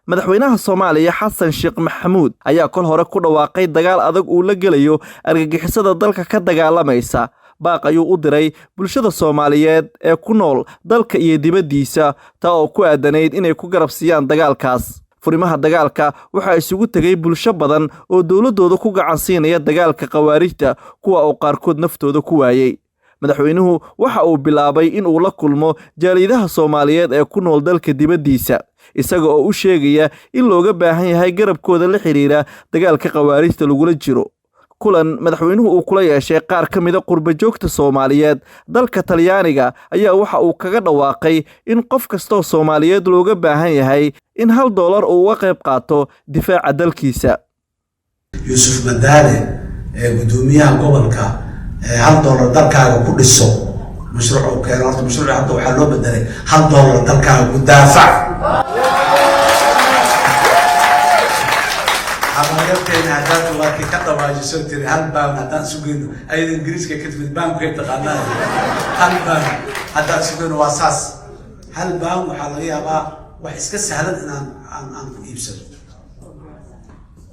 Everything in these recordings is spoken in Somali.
madaxweynaha Soomaaliya Xasan Sheekh Maxamuud ayaa kol hore ku dhawaaqay dagaal adag uu la gelayo argagixisada dalka ka dagaalamaysa. baaq ayuu u diray bulshada Soomaaliyeed ee ku nool dalka iyo dibaddiisa taa oo ku aadanayd inay ku garab siiyaan dagaalkaas. furimaha dagaalka waxa isugu tagay bulsho badan oo dawladooda ku gacan siinaya dagaalka khawaarijta kuwa oo qaarkood naftooda ku waayay. madaxweynuhu waxa uu bilaabay in uu la kulmo jaaliyadaha Soomaaliyeed ee ku nool dalka dibaddiisa isaga oo u sheegaya in looga baahan yahay garabkooda la xiriira dagaalka khawaarijta lagula jiro. kulan madaxweynuhu uu kula yeeshay qaar ka mid ah qurba joogta Soomaaliyeed dalka Talyaaniga ayaa waxa uu kaga dhawaaqay in qof kasta oo Soomaaliyeed looga baahan yahay in $1 uu uga qayb qaato difaaca dalkiisa. Yusuf Madaane gudoomiyaha gobolka $1 dalkaaga ku dhiso mashruuc keen horta mashruuc hadda waxa loo bedelay $1 dalkaaga ku daafac amarkeena hadda waa ka dhawaajisay tir hal baan hadda sugayno ayada ingiriiska ka timid baan ku taqaanaa hal baan hadda sugayno waa saas hal baan waxa laga yaabaa wax iska sahlan inaan aan ku iibsano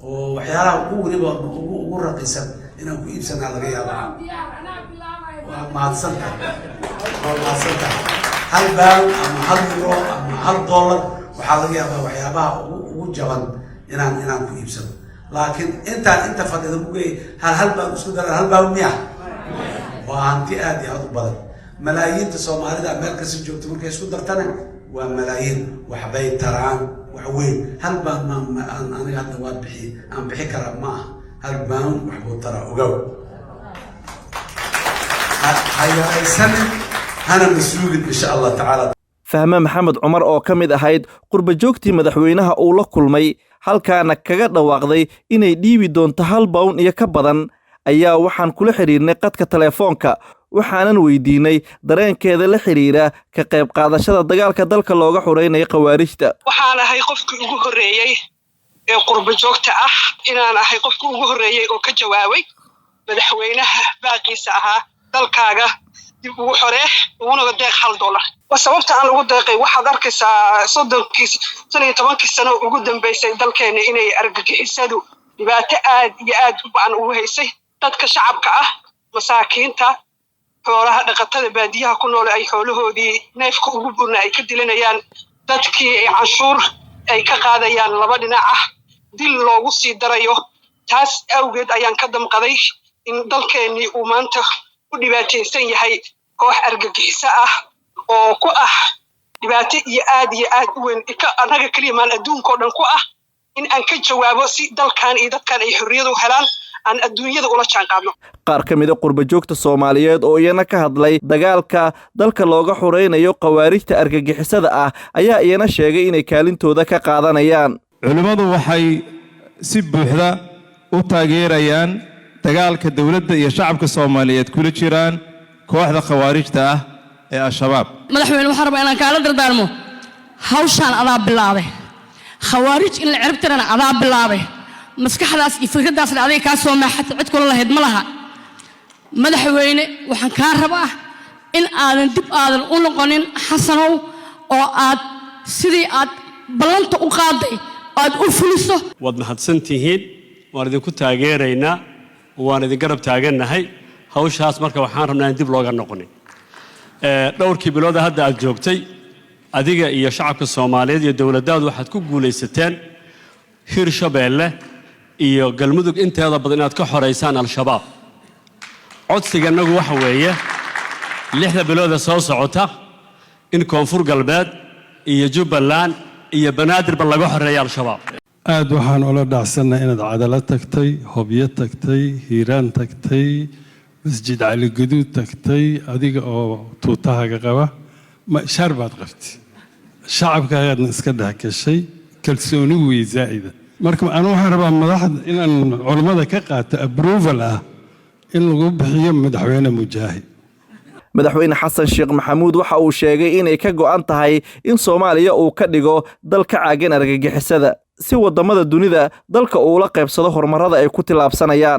oo waxyaalaha ugu raqiisan inaan ku iibsana laga yaabaa waa maadsanta hal baan ama €1 ama $1 waxa laga yaabaa waxyaabaha ugu jaban inaan ku iibsano laakiin inta fadhida mugay hal baan isku daray hal baan miya waa hanti aad iyo aad u badan malaayiinta Soomaalida meel ka soo joogto markay isku dartana waa malaayiin wax bay taraan wax weyn hal baan aniga hadda waa bixi kara ma hal baan wax buu tara ogow aysan hana masuulid insha Allah taala. Fahma Maxamed Cumar oo ka mid ahayd qurba joogtii madaxweynaha uu la kulmay halkaana kaga dhawaaqday inay dhiibi doonto £1 iyo ka badan ayaa waxaan kula xiriirnay qadka telefoonka waxaanan weydiinay dareenkeeda la xiriira ka qayb qaadashada dagaalka dalka looga xureynayo khawaarijta. waxaan ahay qofkii ugu horeeyay ee qurba joogta ah inaan ahay qofkii ugu horeeyay oo ka jawaabay madaxweynaha baaqiisa ahaa dalkaaga dib ugu xoree una deeq $1. sababta aan ugu deeqay waxaad arkaysaa 13 sano ugu dambeysay dalkeena inay argagixisadu dhibaato aad iyo aad u baan ugu haysay dadka shacabka ah masaakiinta xoolaha dhaqatada baadiyaha ku nool ay xoolahoodii neefka ugu burna ay ka dilanayaan dadkii ay canshuur ay ka qaadayaan laba dhinac ah dil loogu sii darayo taas awgeed ayaan ka damqaday in dalkeenii uu maanta u dhibaataysan yahay koox argagixiso ah oo ku ah dhibaato iyo aad u weyn anaga kaliya maan adduunka oo dhan ku ah in aan ka jawaabo si dalkan iyo dadkan ay xorriyad u helaan aan adduunyada ula jaan qaadno. qaar ka mid ah qurba joogta Soomaaliyeed oo iyana ka hadlay dagaalka dalka looga xureynayo khawaarijta argagixisada ah ayaa iyana sheegay inay kaalintooda ka qaadanayaan. culimadu waxay si buuxda u taageerayaan dagaalka dawladda iyo shacabka Soomaaliyeed kula jiraan kooxda khawaarijta ah ee al-shabaab. madaxweyne waxaan rabaa inaan kaala dardaarmo hawshaan adaa bilaabay khawaarij in la cirib tirana adaa bilaabay maskaxdaas iyo fikradaasna aday kaa soo maaxata cid kula lahayd ma laha madaxweyne waxaan kaa rabaa in aadan dib aadan u noqonin xasanow oo aad sidii aad ballanta u qaaday aad u fuliso. waad mahadsantihiin waan idinku taageeraynaa waan idin garab taagannahay hawshaas marka waxaan rabnaa in dib looga noqonin dhowrkii bilood hadda aad joogtay adiga iyo shacabka Soomaaliyeed iyo dawladdaadu waxaad ku guuleysateen Hirshabeelle iyo Galmudug inteeda badan inaad ka xoreysaan al-shabaab codsiganagu waxa weeye 6 bilood soo socota in Koonfur Galbeed iyo Jubbaland iyo Banaadir laga xoreeyo al-shabaab. aad waxaan ula dhacsanahay inaad cadaalad tagtay hobyo tagtay hiiraan tagtay masjid cali guduud tagtay adiga oo tuutahaaga qaba ma sharbaad qabtay shacabkaagadna iska dhaxgashay kalsooni way zaa'ida marka aan waxaan rabaa madaxda inaan culimada ka qaato approval ah in lagu bixiyo madaxweyne mujaahid. madaxweyne Xasan Sheekh Maxamuud waxa uu sheegay inay ka go'an tahay in Soomaaliya uu ka dhigo dal ka caagan argagixisada si wadamada dunida dalka uu la qaybsado horumarada ay ku tilaabsanayaan.